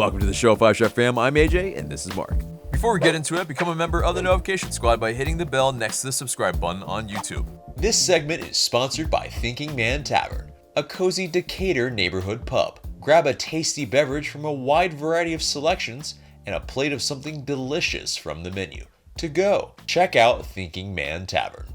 Welcome to the show, Five Stripe Fam. I'm AJ, and this is Marc. Before we get into it, become a member of the Notification Squad by hitting the bell next to the subscribe button on YouTube. This segment is sponsored by Thinking Man Tavern, a cozy Decatur neighborhood pub. Grab a tasty beverage from a wide variety of selections and a plate of something delicious from the menu. To go, check out Thinking Man Tavern.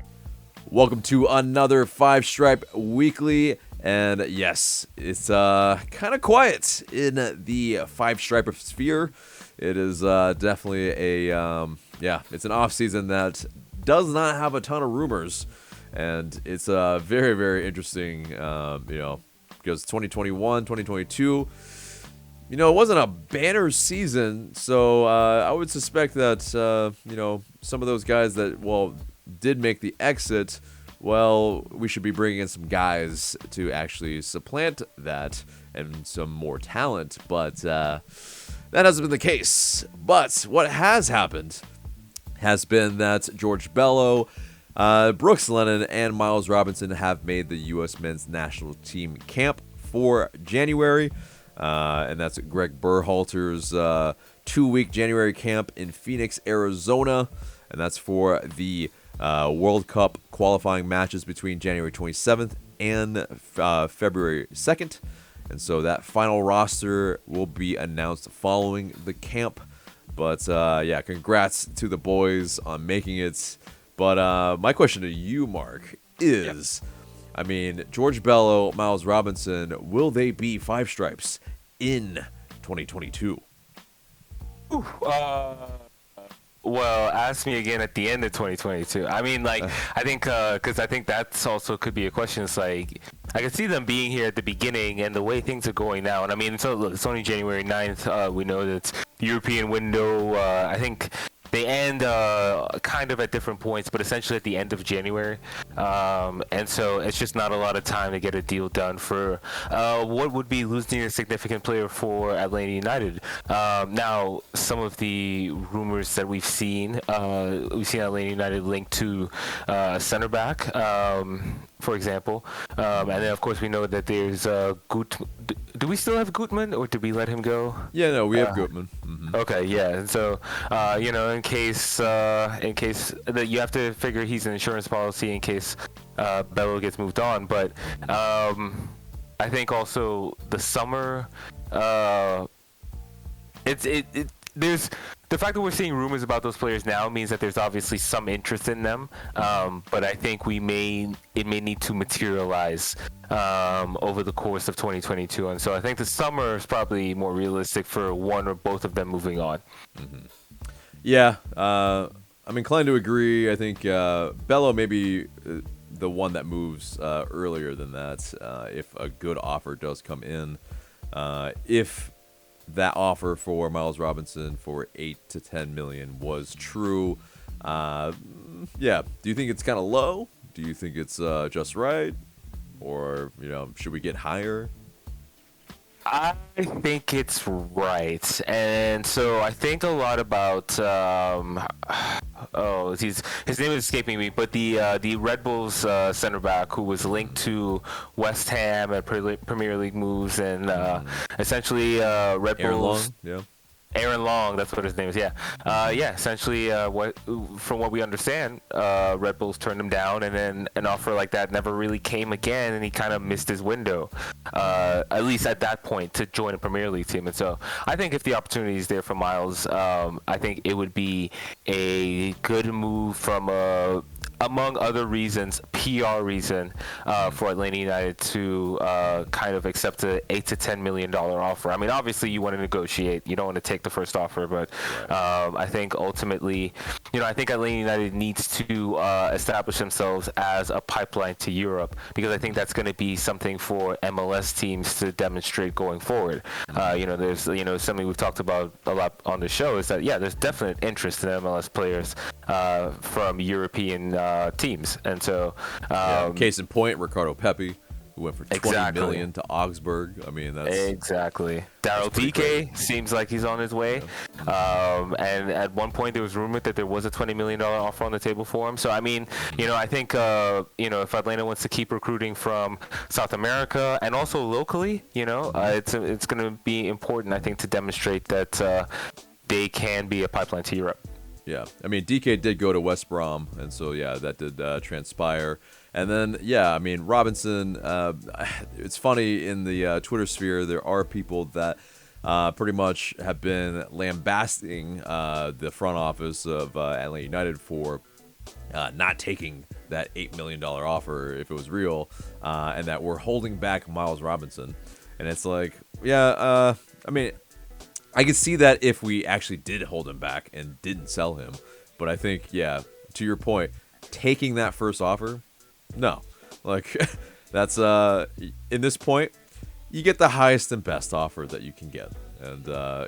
Welcome to another Five Stripe Weekly. And yes, it's kind of quiet in the Five Stripe sphere. It is definitely it's an off season that does not have a ton of rumors, and it's very, very interesting. Because 2021, 2022, it wasn't a banner season, so I would suspect that some of those guys that did make the exit. Well, we should be bringing in some guys to actually supplant that and some more talent, but that hasn't been the case. But what has happened has been that George Bello, Brooks Lennon, and Miles Robinson have made the U.S. men's national team camp for January, and that's Greg Berhalter's 2-week January camp in Phoenix, Arizona, and that's for the World Cup qualifying matches between January 27th and February 2nd. And so that final roster will be announced following the camp. But congrats to the boys on making it. But my question to you, Marc, is, George Bello, Miles Robinson, will they be Five Stripes in 2022? Well, ask me again at the end of 2022. I think because I think that's also could be a question. It's like I can see them being here at the beginning and the way things are going now. And it's only January 9th. We know that it's the European window. I think they end kind of at different points, but essentially at the end of January. And so it's just not a lot of time to get a deal done for what would be losing a significant player for Atlanta United. Now, some of the rumors that we've seen Atlanta United linked to center back, for example. And then, of course, we know that there's Gutman. Do we still have Gutman, or did we let him go? Yeah, no, we have Gutman. Mm-hmm. Okay, yeah. And so, in case that you have to figure he's an insurance policy in case Bello gets moved on. But I think also the summer, there's the fact that we're seeing rumors about those players now means that there's obviously some interest in them. But I think it may need to materialize over the course of 2022. And so I think the summer is probably more realistic for one or both of them moving on. Mm-hmm. Yeah, I'm inclined to agree. I think Bello may be the one that moves earlier than that if a good offer does come in. If that offer for Miles Robinson for $8 to $10 million was true, do you think it's kind of low? Do you think it's just right, or should we get higher? I think it's right, and so I think a lot about his name is escaping me, but the Red Bulls center back who was linked to West Ham and Premier League moves, and essentially Red Bulls. Aaron Long, that's what his name is. Essentially, from what we understand, Red Bulls turned him down, and then an offer like that never really came again, and he kind of missed his window, at least at that point, to join a Premier League team. And so I think if the opportunity is there for Miles, I think it would be a good move from among other reasons, PR reason, for Atlanta United to kind of accept an $8 to $10 million offer. Obviously you want to negotiate. You don't want to take the first offer, but I think ultimately, I think Atlanta United needs to establish themselves as a pipeline to Europe, because I think that's going to be something for MLS teams to demonstrate going forward. There's something we've talked about a lot on the show is that there's definite interest in MLS players from European teams, and so case in point, Ricardo Pepi who went for 20 million to Augsburg. I mean, that's exactly. Daryl DK seems like he's on his way. Yeah. And at one point there was rumored that there was a $20 million offer on the table for him. So I mean, I think if Atlanta wants to keep recruiting from South America and also locally, it's going to be important, I think, to demonstrate that they can be a pipeline to Europe. Yeah, I mean, DK did go to West Brom, and so, yeah, that did transpire. And then, yeah, I mean, Robinson, it's funny, in the Twitter sphere, there are people that pretty much have been lambasting the front office of Atlanta United for not taking that $8 million offer if it was real, and that we're holding back Miles Robinson. And it's like, yeah, I mean, I could see that if we actually did hold him back and didn't sell him. But I think, yeah, to your point, taking that first offer, no. Like, that's, in this point, you get the highest and best offer that you can get. And, I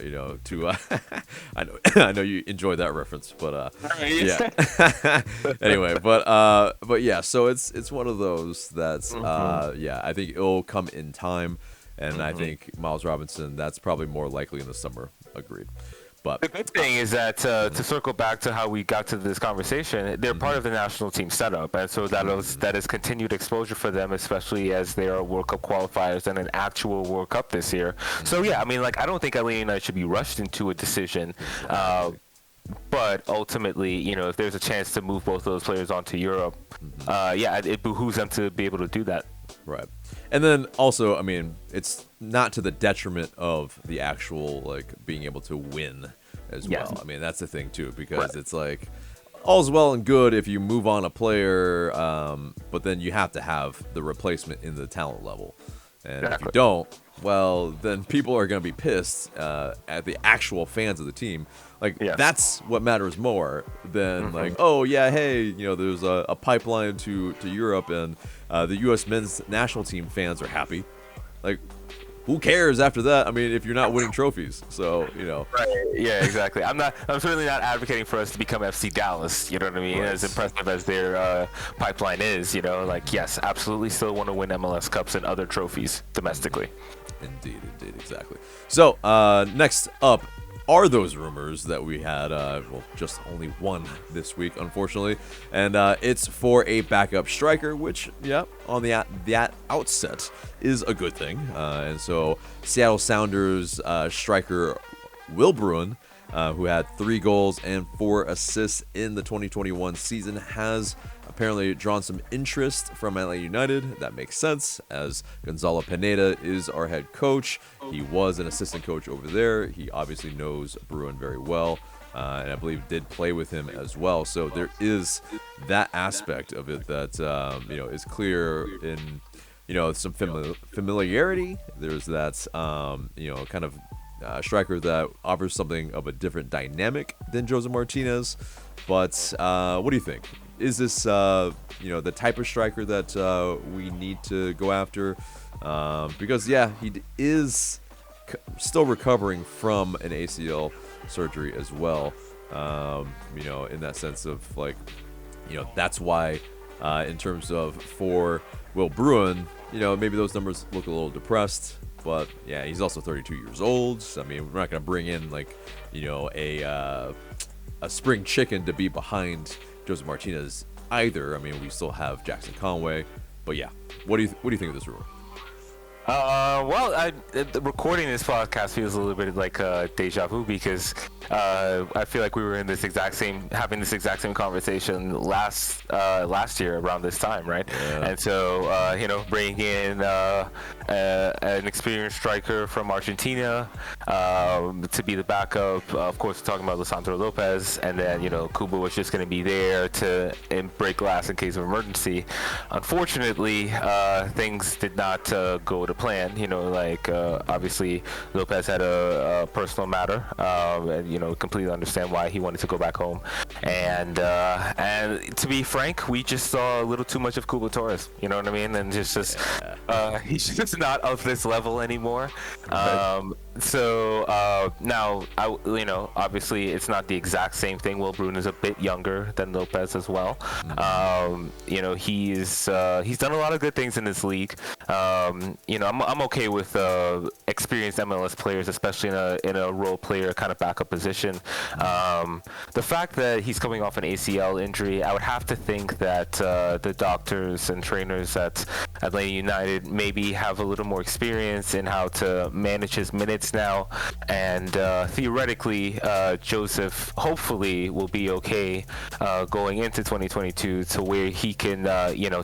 know you enjoyed that reference, but, yeah. Anyway, but yeah, so it's one of those that's, yeah, I think it'll come in time. And I think Miles Robinson, that's probably more likely in the summer. Agreed. But the good thing is that to circle back to how we got to this conversation, they're part of the national team setup, and so that is continued exposure for them, especially as they are World Cup qualifiers and an actual World Cup this year. So yeah, I mean, like, I don't think Atlanta United should be rushed into a decision. But ultimately, if there's a chance to move both of those players onto Europe, yeah, it behooves them to be able to do that. Right. And then also, I mean, it's not to the detriment of the actual, like, being able to win as well. I mean, that's the thing, too, because it's like, all's well and good if you move on a player, but then you have to have the replacement in the talent level. And if you don't, well, then people are going to be pissed at the actual fans of the team. Like, that's what matters more than, like, oh, yeah, hey, there's a pipeline to Europe, and the U.S. men's national team fans are happy. Like, who cares after that? I mean, if you're not winning trophies. So, Right. Yeah, exactly. I'm certainly not advocating for us to become FC Dallas, you know what I mean? Right. As impressive as their pipeline is, like, yes, absolutely still want to win MLS Cups and other trophies domestically. Indeed, exactly. So, next up are those rumors that we had, just only one this week, unfortunately, and it's for a backup striker, which, on the outset is a good thing. And so Seattle Sounders striker Will Bruin, who had 3 goals and 4 assists in the 2021 season, has apparently drawn some interest from Atlanta United. That makes sense, as Gonzalo Pineda is our head coach. He was an assistant coach over there. He obviously knows Bruin very well, and I believe did play with him as well. So there is that aspect of it that is clear in some familiarity. There's that kind of striker that offers something of a different dynamic than Josef Martinez. But what do you think? Is this, the type of striker that we need to go after? Because, he is still recovering from an ACL surgery as well. In that sense of, like, that's why, in terms of for Will Bruin, maybe those numbers look a little depressed. But, yeah, he's also 32 years old. So, I mean, we're not going to bring in, like, a spring chicken to be behind Josef Martinez either. I mean, we still have Jackson Conway, but yeah, what do you think of this rumor? Well, recording this podcast feels a little bit like deja vu, because I feel like we were in having this exact same conversation last year around this time, right? Yeah. And so bringing in an experienced striker from Argentina to be the backup. Of course, we're talking about Lisandro Lopez, and then Kuba was just going to be there to break glass in case of emergency. Unfortunately, things did not go to plan. Obviously Lopez had a personal matter, and completely understand why he wanted to go back home. And to be frank, we just saw a little too much of Kuba Torres. You know what I mean? And he's just not of this level anymore. So now, obviously it's not the exact same thing. Will Bruin is a bit younger than Lopez as well. He's done a lot of good things in this league. I'm okay with experienced MLS players, especially in a role player kind of backup position. The fact that he's coming off an ACL injury, I would have to think that the doctors and trainers at Atlanta United maybe have a little more experience in how to manage his minutes now, and theoretically Josef hopefully will be okay going into 2022 to where he can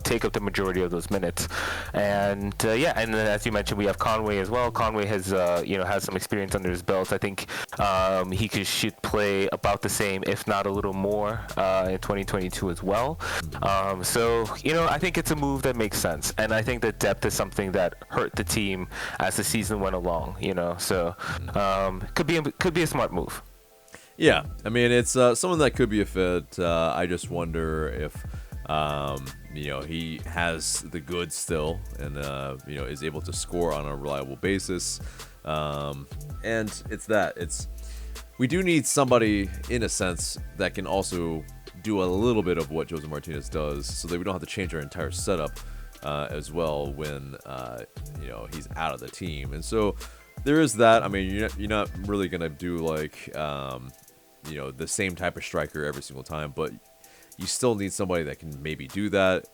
take up the majority of those minutes. And and then as you mentioned, we have Conway as well. Conway has has some experience under his belt. I think should play about the same, if not a little more, in 2022 as well. I think it's a move that makes sense, and I think that depth is something that hurt the team as the season went along. So could be a smart move. Yeah, I mean, it's someone that could be a fit. I just wonder if he has the goods still, and is able to score on a reliable basis. And we do need somebody in a sense that can also do a little bit of what Josef Martinez does, so that we don't have to change our entire setup as well when he's out of the team. And so there is that. I mean, you're not really gonna do like the same type of striker every single time, but you still need somebody that can maybe do that.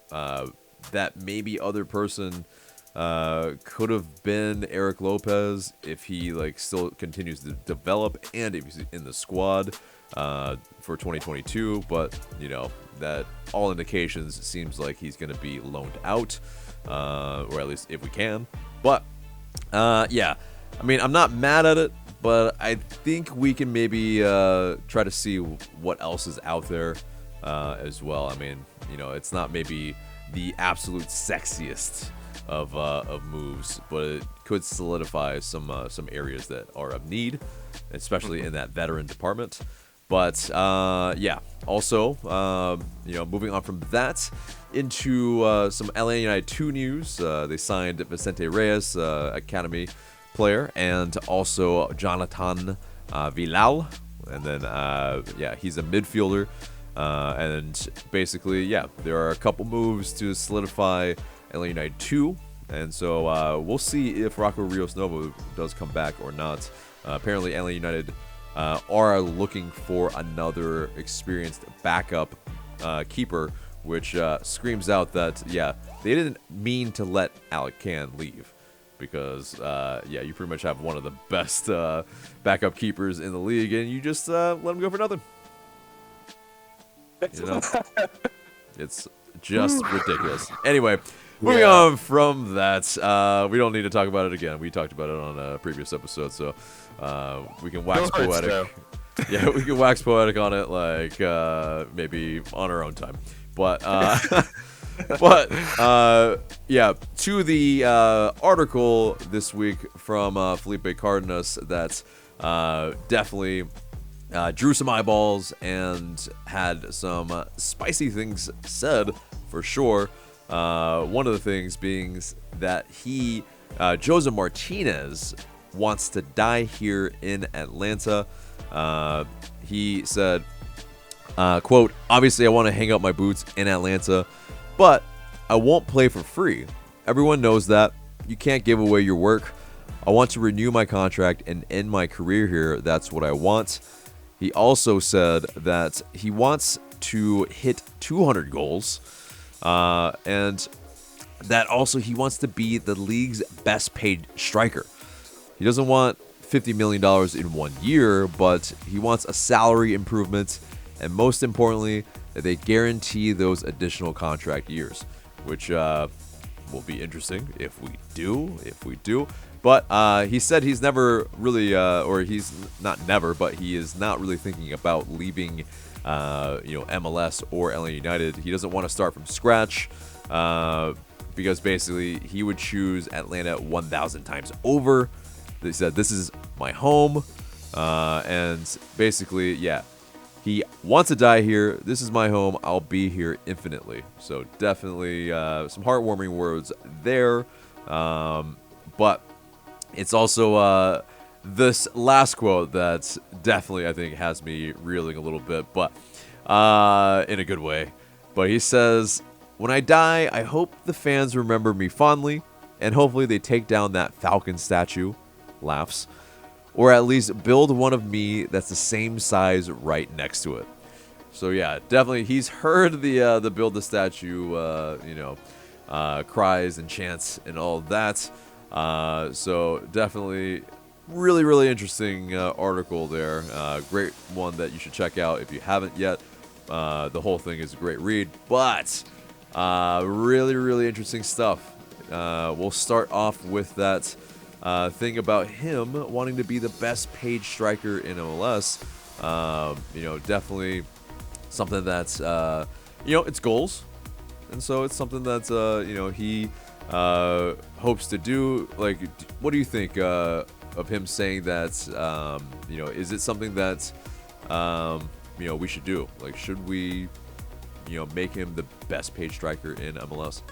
That maybe other person could have been Eric Lopez if he still continues to develop and if he's in the squad for 2022. But that all indications seems like he's going to be loaned out, or at least if we can. But I mean, I'm not mad at it, but I think we can maybe try to see what else is out there as well. I mean, it's not maybe the absolute sexiest of moves, but it could solidify some areas that are of need, especially in that veteran department. But also moving on from that into some Atlanta United 2 news. They signed Vicente Reyes, academy player, and also Jonathan Vilal, and then he's a midfielder. And basically, there are a couple moves to solidify Atlanta United 2, and so we'll see if Rocco Rios Novo does come back or not. Apparently, Atlanta United are looking for another experienced backup keeper, which screams out that, they didn't mean to let Alec Can leave. Because, you pretty much have one of the best backup keepers in the league, and you just let him go for nothing. It's just ridiculous. Anyway, moving on from that, we don't need to talk about it again. We talked about it on a previous episode, so we can wax poetic. Yeah, we can wax poetic on it, maybe on our own time. But to the article this week from Felipe Cardenas that definitely drew some eyeballs and had some spicy things said for sure. One of the things being that Josef Martinez, wants to die here in Atlanta. He said, quote, "Obviously I want to hang up my boots in Atlanta, but I won't play for free. Everyone knows that. You can't give away your work. I want to renew my contract and end my career here. That's what I want." He also said that he wants to hit 200 goals, and that also he wants to be the league's best paid striker. He doesn't want $50 million in 1 year, but he wants a salary improvement, and most importantly, that they guarantee those additional contract years, which will be interesting if we do. But he said he's never really, or he's not never, but he is not really thinking about leaving, MLS or LA United. He doesn't want to start from scratch, because basically he would choose Atlanta 1,000 times over. They said, "This is my home," and basically, he wants to die here. This is my home. I'll be here infinitely. So definitely some heartwarming words there. But it's also this last quote that definitely, I think, has me reeling a little bit, but in a good way. But he says, "When I die, I hope the fans remember me fondly, and hopefully they take down that Falcon statue," laughs, "or at least build one of me that's the same size right next to it." So yeah, definitely, he's heard the build the statue, cries and chants and all that. So definitely, really, really interesting article there. Great one that you should check out if you haven't yet. The whole thing is a great read, but really, really interesting stuff. We'll start off with that thing about him wanting to be the best paid striker in MLS. Definitely something that's, it's goals. And so it's something that, he hopes to do. Like, what do you think of him saying that, is it something that, we should do? Like, should we, make him the best paid striker in MLS?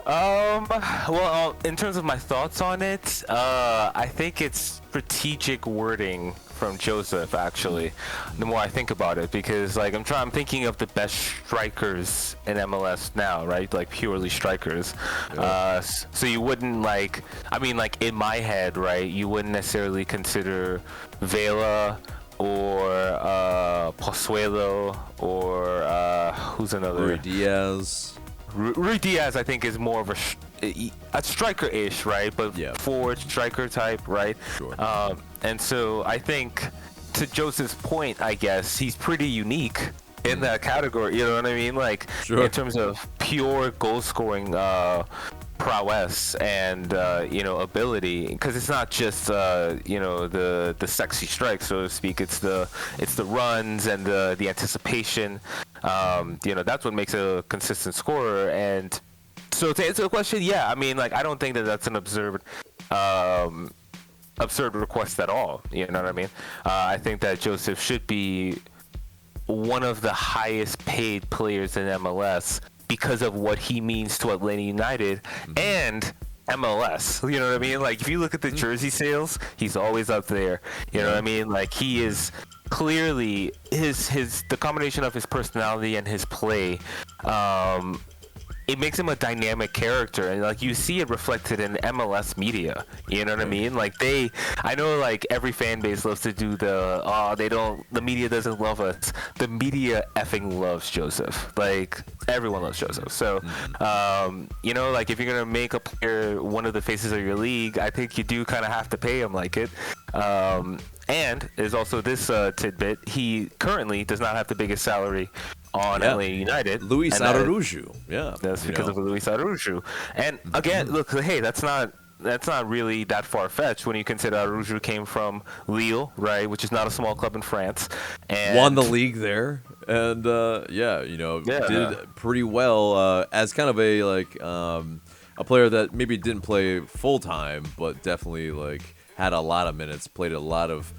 Well, in terms of my thoughts on it, I think it's strategic wording from Josef, actually, the more I think about it, because like I'm thinking of the best strikers in MLS now, right? Like purely strikers. Yeah. So you wouldn't in my head, right? You wouldn't necessarily consider Vela or Pozuelo or who's another? Rui Diaz. Rui Diaz, I think, is more of a striker-ish, right? But forward striker type, right? Sure. And so I think, to Joseph's point, I guess he's pretty unique in that category. You know what I mean? Like, sure. In terms of pure goal-scoring prowess and ability, because it's not just the sexy strike, so to speak. It's the runs and the anticipation. That's what makes a consistent scorer. And so to answer the question, I don't think that that's an absurd request at all. You know what I mean? I think that Josef should be one of the highest paid players in MLS because of what he means to Atlanta United and MLS. You know what I mean? Like, if you look at the jersey sales, he's always up there. You know what I mean? Like, he is clearly the combination of his personality and his play, it makes him a dynamic character, and like you see it reflected in MLS media. You know what I mean? Like I know like every fan base loves to do the media doesn't love us. The media effing loves Josef. Like everyone loves Josef. So like if you're gonna make a player one of the faces of your league, I think you do kind of have to pay him like it. And there's also this tidbit: he currently does not have the biggest salary on LA United. Luis Araujo. Yeah. That's because of Luis Araujo. And again, look, hey, that's not really that far-fetched when you consider Araujo came from Lille, right, which is not a small club in France. And won the league there. And, did pretty well as kind of a player that maybe didn't play full-time, but definitely, had a lot of minutes, played a lot of,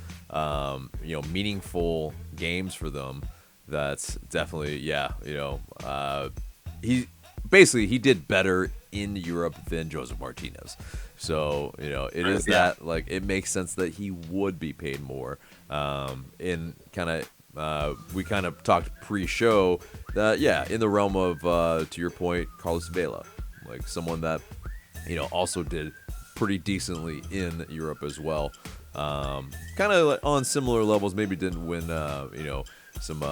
meaningful games for them. That's definitely, he did better in Europe than Josef Martinez. So, it is that, it makes sense that he would be paid more. We kind of talked pre-show that, in the realm of, to your point, Carlos Vela, someone that, also did pretty decently in Europe as well. Kind of on similar levels, maybe didn't win, some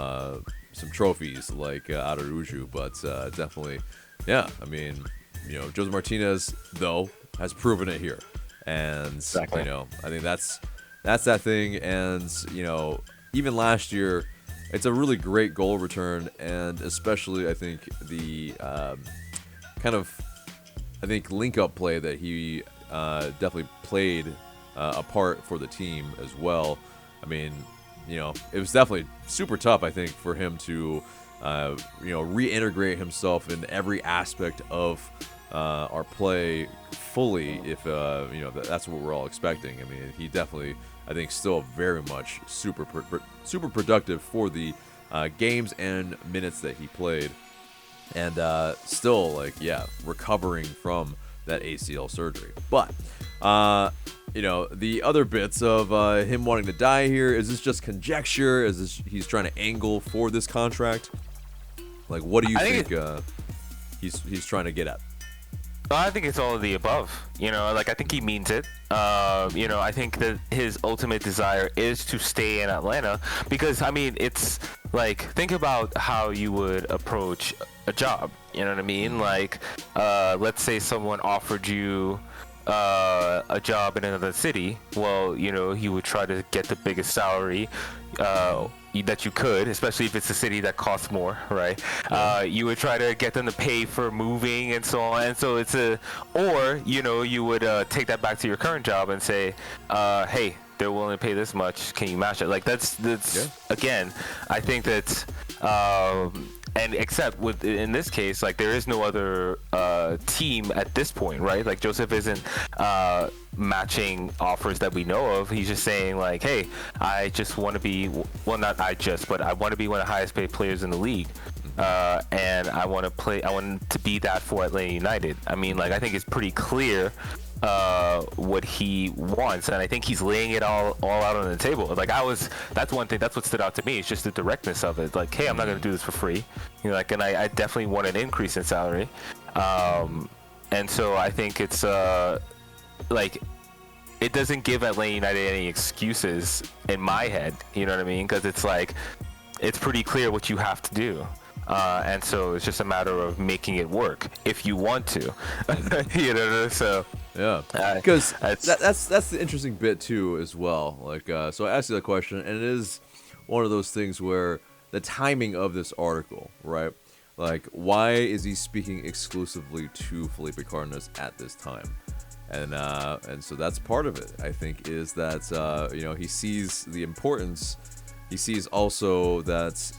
trophies like Araujo, but definitely, Josef Martinez though has proven it here, and exactly. I think that's that thing, and even last year, it's a really great goal return, and especially I think the link up play that he definitely played a part for the team as well. I mean, it was definitely super tough, I think, for him to, reintegrate himself in every aspect of our play fully, if, that's what we're all expecting. I mean, he definitely, I think, still very much super productive for the games and minutes that he played. And still, recovering from that ACL surgery. But the other bits of him wanting to die here, is this just conjecture? Is this he's trying to angle for this contract? Like, what do you think he's trying to get at? I think it's all of the above. I think he means it. I think that his ultimate desire is to stay in Atlanta because, it's like, think about how you would approach a job. You know what I mean? Like, let's say someone offered you a job in another city. Well, you would try to get the biggest salary that you could, especially if it's a city that costs more, right? You would try to get them to pay for moving and so on. And so you would take that back to your current job and say, hey, they're willing to pay this much. Can you match it? Like that's again, I think that and except in this case, like there is no other team at this point, right? Like Josef isn't matching offers that we know of. He's just saying like, hey, I just want to be, well, not I just, but I want to be one of the highest paid players in the league. And I want to be that for Atlanta United. I think it's pretty clear what he wants, and I think he's laying it all out on the table. That's one thing, that's what stood out to me. It's just the directness of it. Like, hey, I'm not going to do this for free. And I definitely want an increase in salary. And so I think it's it doesn't give Atlanta United any excuses in my head. You know what I mean? Because it's like, it's pretty clear what you have to do. And so it's just a matter of making it work if you want to. So yeah, because that's the interesting bit too as well. Like, so I asked you that question, and it is one of those things where the timing of this article, right? Like, why is he speaking exclusively to Felipe Cardenas at this time? And so that's part of it, I think, is that he sees the importance. He sees also that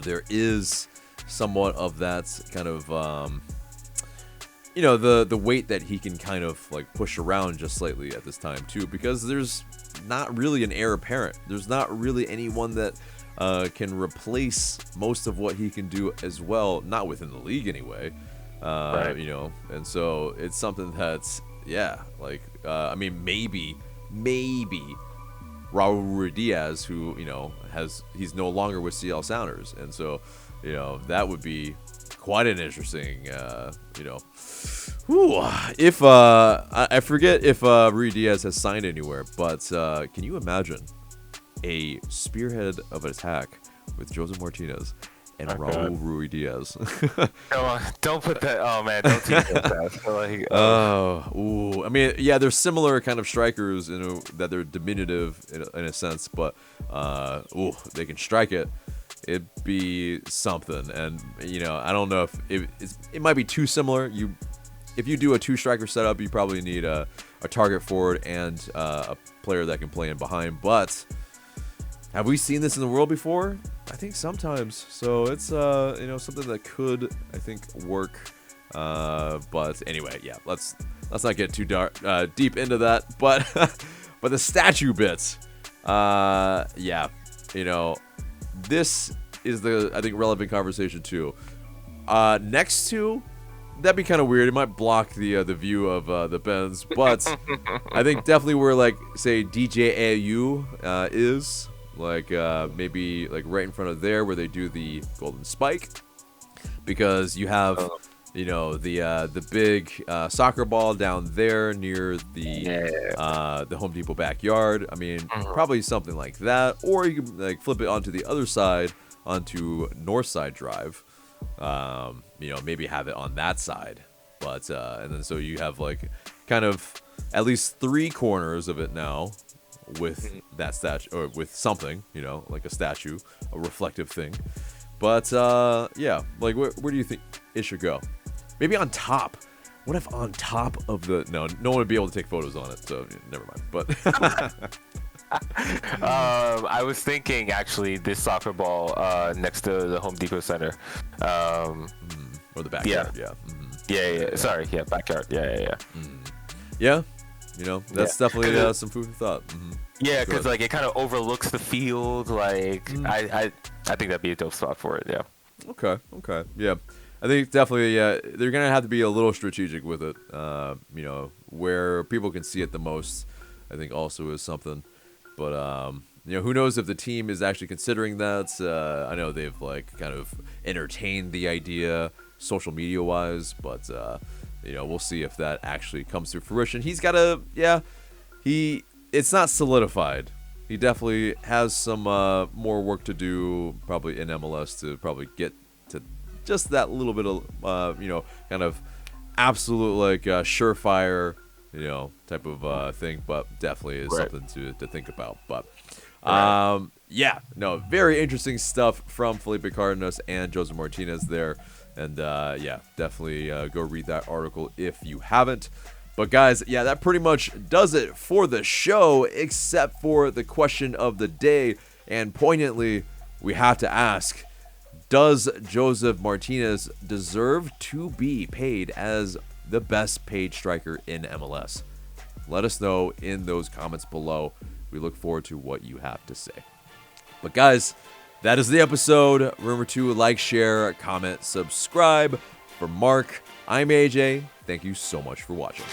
there is somewhat of that kind of the weight that he can kind of like push around just slightly at this time too, because there's not really an heir apparent. There's not really anyone that can replace most of what he can do as well, not within the league anyway. Right. And so it's something that's maybe Raul Ruiz, who he's no longer with CL Sounders, and so that would be quite an interesting if I forget if Ruiz has signed anywhere, but can you imagine a spearhead of an attack with Josef Martinez and Raul Ruiz? Don't put that. Oh man, don't tease that. They're similar kind of strikers, that they're diminutive in a sense, but they can strike it. It'd be something, and I don't know if it might be too similar. If you do a two-striker setup, you probably need a target forward and a player that can play in behind. But have we seen this in the world before? I think sometimes. So it's something that could, I think, work. But anyway, yeah, let's not get too deep into that. But but the statue bits, this is the, I think, relevant conversation too. Next to, that'd be kind of weird. It might block the view of the Benz, but I think definitely where, like, say DJAU is, like maybe like right in front of there where they do the golden spike, because you have the big soccer ball down there near the Home Depot backyard. Probably something like that, or you can like flip it onto the other side, onto Northside Drive. Maybe have it on that side, but and then so you have like kind of at least three corners of it now with that statue, or with something, like a statue, a reflective thing. But like where do you think it should go? Maybe on top. What if on top of the... No one would be able to take photos on it, so never mind. But I was thinking, actually, this soccer ball next to the Home Depot Center. Or the backyard, yeah. Yeah. Sorry, backyard. Yeah. Yeah, that's definitely some food for thought. Yeah, because like it kind of overlooks the field. Like I think that'd be a dope spot for it. Yeah. Okay. Yeah. I think definitely, they're gonna have to be a little strategic with it. You know, where people can see it the most, I think also is something. But you know, who knows if the team is actually considering that? I know they've like kind of entertained the idea, social media wise, but you know, we'll see if that actually comes to fruition. He's got to, it's not solidified. He definitely has some more work to do, probably in MLS, to probably get to just that little bit of, you know, kind of absolute like surefire, you know, type of thing. But definitely is something to think about. But yeah, no, very interesting stuff from Felipe Cardenas and Josef Martinez there. And yeah, definitely go read that article if you haven't. But guys, yeah, that pretty much does it for the show, except for the question of the day. And poignantly, we have to ask, does Josef Martinez deserve to be paid as the best paid striker in MLS? Let us know in those comments below. We look forward to what you have to say. But guys, that is the episode. Remember to like, share, comment, subscribe. For Mark, I'm AJ. Thank you so much for watching.